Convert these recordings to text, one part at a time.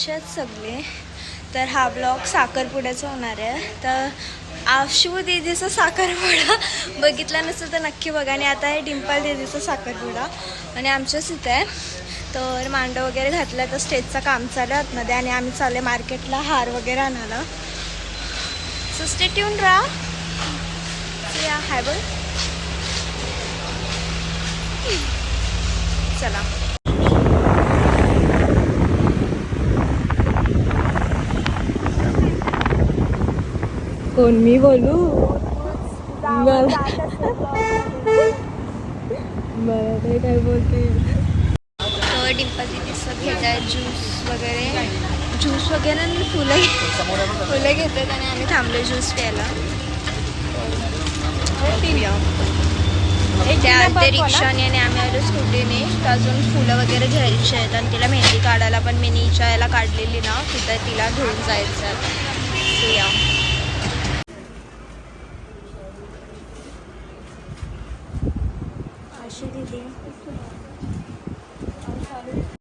कसे आहेत सगळे? तर हा ब्लॉग साखरपुड्याचा होणार आहे. तर आशू दीदीचा साखरपुडा बघितला नसेल तर नक्की बघा. आणि आता आहे डिंपल दीदीचा साखरपुडा आणि आमच्याच इथं आहे. तर मांडव वगैरे घातला तर स्टेजचं काम चालू आहे आतमध्ये आणि आम्ही चालले मार्केटला हार वगैरे आणायला. सो स्टे ट्यून राहा. या हाय बोल. चला कोण मी बोलू? मला ते काय बोलते. डिंपल दीदीचं घेत आहे ज्यूस वगैरे फुलं घेतात आणि आम्ही थांबलो ज्यूस प्यायला. त्या रिक्षाने आणि आम्ही आलो स्कूटीने. तर अजून फुलं वगैरे घ्यायची आहेत आणि तिला मेहंदी काढायला पण मी नीच्या याला काढलेली ना, तिथं तिला घेऊन जायचं आहे. या अशी दीदी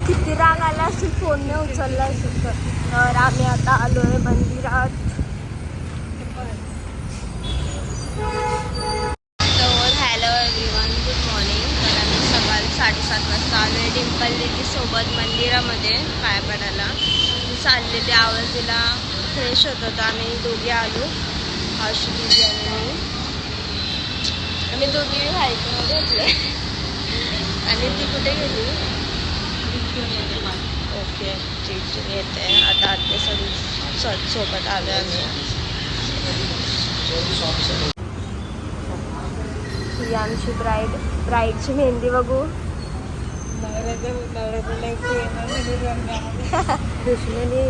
किती राग आला असेल फोनने उचलला असेल. तर आम्ही आता आलो आहे मंदिरात. Hello everyone, good morning. तर आम्ही सकाळी 7:30 वाजता आलो आहे डिंपल दीदीसोबत मंदिरामध्ये पाया पडायला. चाललेले आवाज दिला, फ्रेश होत होता. आम्ही दोघी आलो, आशू दीदी आणि आम्ही दोघी व्हायचं घेतले. आणि ती कुठे गेली? ओके ठीक येते. आता आते सगळी सोबत आलो आम्ही. ही आमची ब्राईडची मेहंदी बघू. दुश्मनी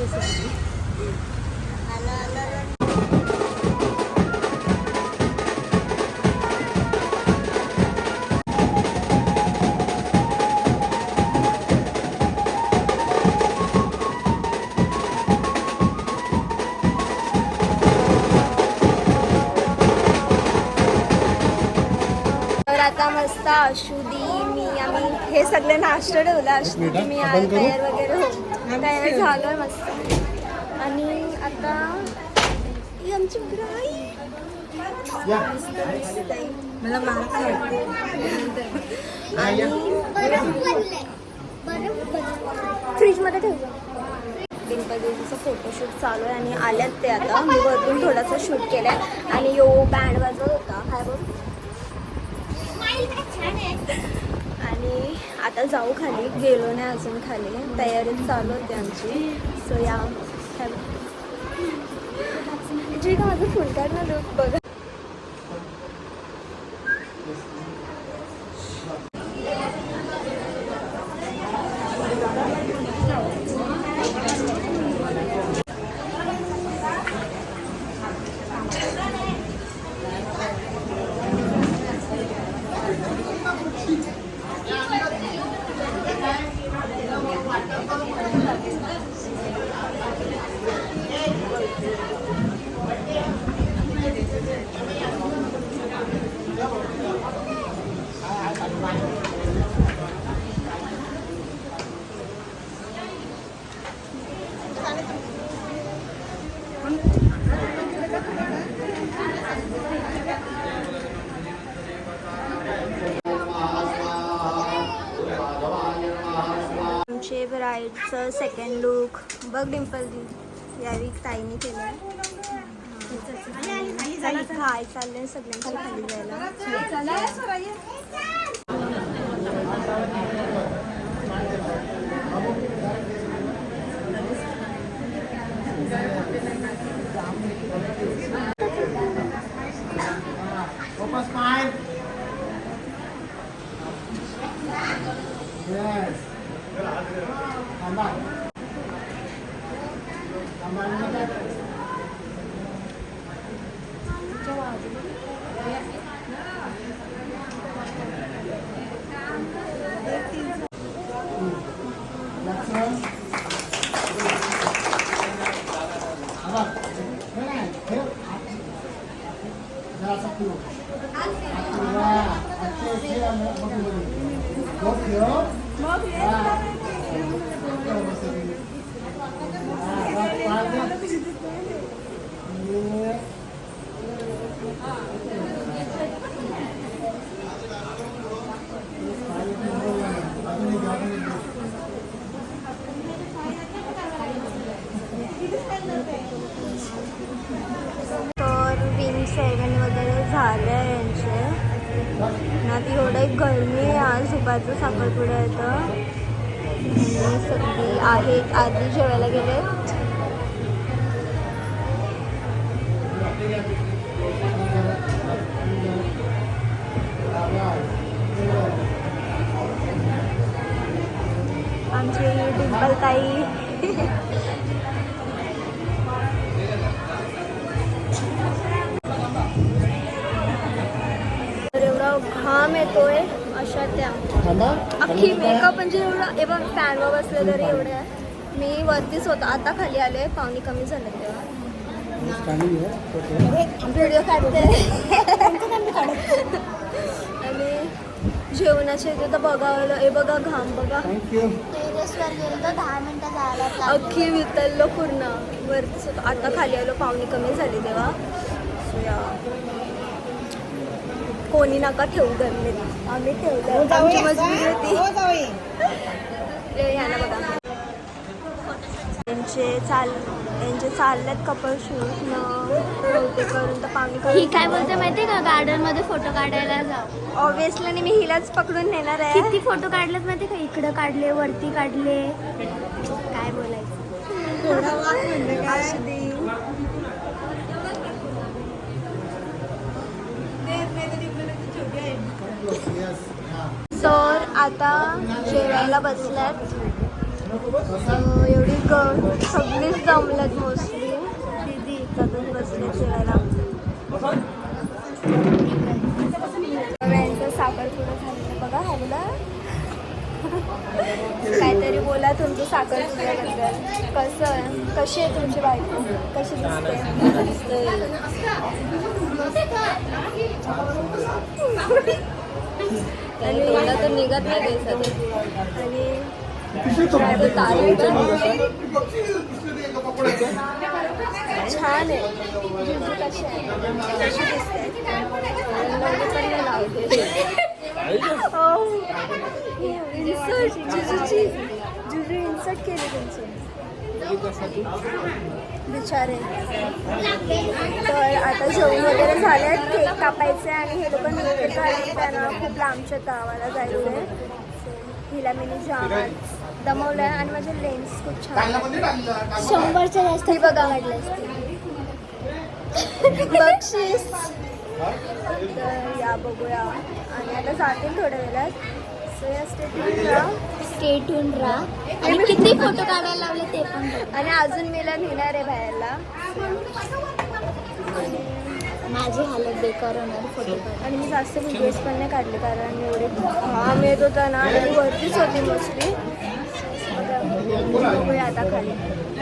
आता मस्त आशुदी मी आम्ही हे सगळे नाश्ता ठेवला. आशुदी मी तयार वगैरे तयार झालो आहे मस्त. आणि आता ही आमची मला फ्रीजमध्ये ठेवलं. डिंपल दीदीचं फोटोशूट चालू आहे आणि आल्यात ते आता. मी वरतून थोडासा शूट केला आहे आणि यो बँड वाजवत होता. हाय बोल. आणि आता जाऊ खाली, गेलो नाही अजून खाली. तयारी चालू होती आमची. सो या जे का माझं फुल काढ ना लुक बघा. आमचे ब्राईडचं सेकंड लुक बघ डिंपल दी यावी ताईने केलं. काय चाललंय सगळ्यांची खाली जायला. तर रिंग सेरेमनी वगैरे झालं आहे यांचे ना. ती एवढं गरमी आहे आज. दुपारचं साखरपुडा येतं सगळी आहेत आधी जेवायला गेलेत. आमची डिंपल ताई एवढा घाम येतोय अशा त्या अख्खी मेकअप म्हणजे एवढं एवढं फॅनवर बसले तरी एवढे आहे. मी वरतीच होतो आता खाली आले. पाहुणे कमी झाले तेव्हा व्हिडिओ काढते आणि जेवणाचे इथे तर बघावलं. हे बघा घाम बघा. टेरेसवर गेलो तर 10 मिनिटं जायला अख्खी वितळलो पूर्ण. वरतीच होतो आता खाली आलो. पाहुणे कमी झाली तेव्हा. कोणी नका ठेवू गरले. आम्ही ठेवलं आमची मजबुरी होती. ह्याला बघा यांचे चाललेत कपल शूट न करून तर पाहुणे. ही काय बोलते माहिती का, गार्डन मध्ये फोटो काढायला जाऊ. ऑब्विसली आणि मी हिलाच पकडून नेणार आहे. किती फोटो काढलेत माहिती का, इकडं काढले वरती काढले. काय बोलायचं. तर आता जेवायला बसल्यात. एवढी सगळीच जमल्यात मोस्टली. दीदी इथं बसल्यात जेवायला. यांचं साखरपुडा झालेलं बघा. ह्याला काहीतरी बोला तुमचं साखरपुड्याबद्दल. कशी आहे तुमची बायको, कशी दिसते. आणि मला तर निघत नाही आणि छान आहे. जुजू कशी आहे, कशी दिसते. पण नाही लावते. जुजू इन्सर्ट केली त्यांची बिचारे. तर आता जेवण वगैरे झाले. केक कापायचे आणि हे लोक निघत आले. त्यांना खूप लांबच्या गावाला जायचं आहे. हिला मी जाम दमवलं आहे आणि माझे लेन्स खूप छान 100च्या जास्त बघा वाटलं बक्षीस. तर या बघूया आणि आता जातील थोड्या वेळात. सो या स्टेटून राहा. आणि किती फोटो काढायला लावले ते पण. आणि अजून मला नेणार आहे बाहेरला. माझी हालत बेकार होणार फोटो काढ. आणि मी जास्त व्हिडिओज पण नाही काढले कारण एवढे घाम येत होता ना. आणि वरतीच होती मोस्टली. बघूया आता खाली.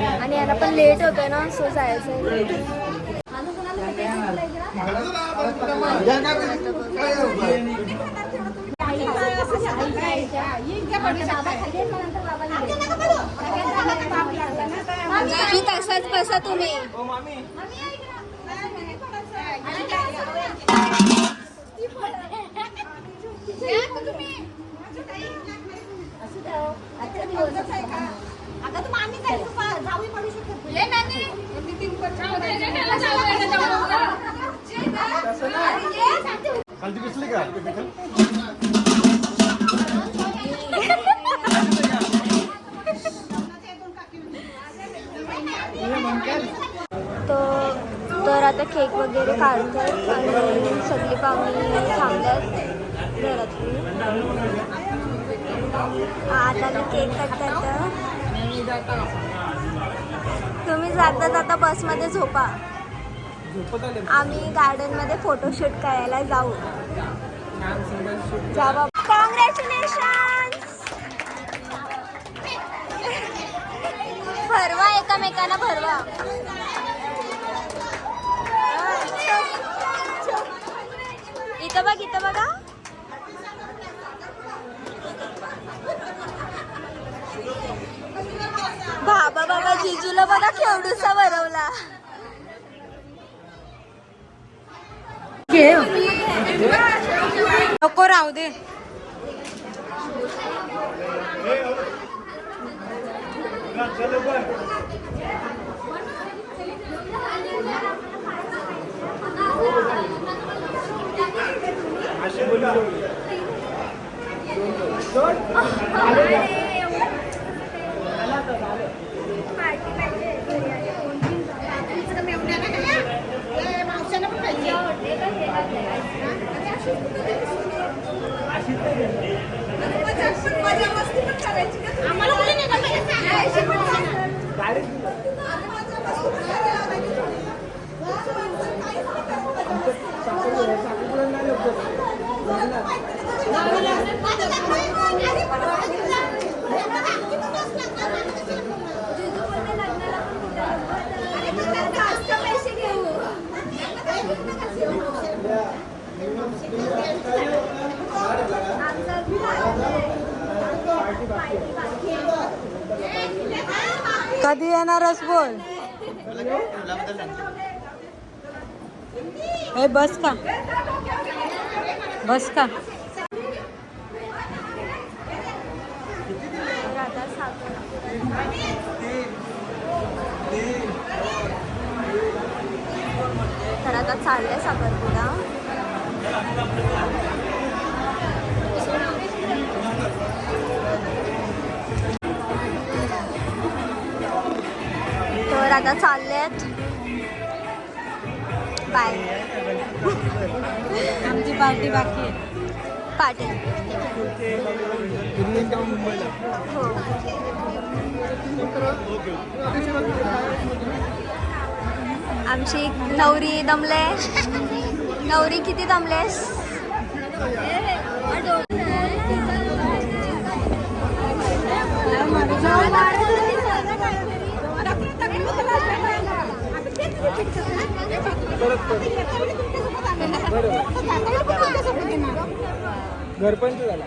आणि याला पण लेट होतं ना, सो जायचं आहे. तसाच बसा तुम्ही. तर आता केक वगैरे काढतात आणि सगळी पाहुणी थांबल्यात घरातली. आता मी केक काढतात. तुम्ही जाता जाता बसमध्ये झोपा. आम्ही गार्डनमध्ये फोटोशूट करायला जाऊ. जा बाबा. कॉंग्रॅच्युलेशन. भरवा एकामेकांना भरवा. इथं बघ, इथं बघा. बाबा बाबा जिजूला बघा. नको राहू दे. कधी येणारच बोल. ए बस का बस का. तर आता चाललंय साखरपुडा. तर आता चाललेत. बाय. आमची पार्टी बाकी आहे. पार्टी हो. आमची नवरी दमले. नवरी किती दमलेस. घरपंच झाला.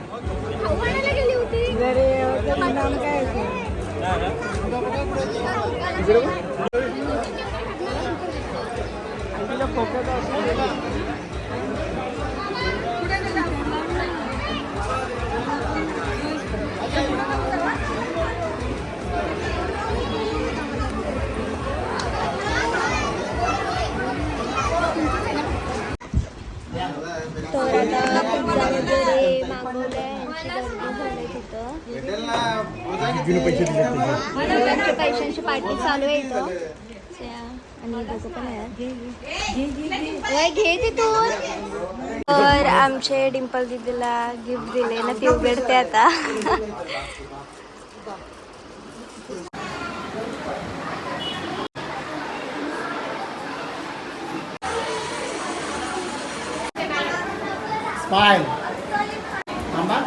तर आता पिझ्झा वगैरे मागवलंय. यांची पैशांची पार्टी चालू आहे इथं. आणि दोघं पण आहे. घे तिथून. तर आमचे डिंपल दीदीला गिफ्ट दिले ना, ती उघडते आता. Smile. Mama.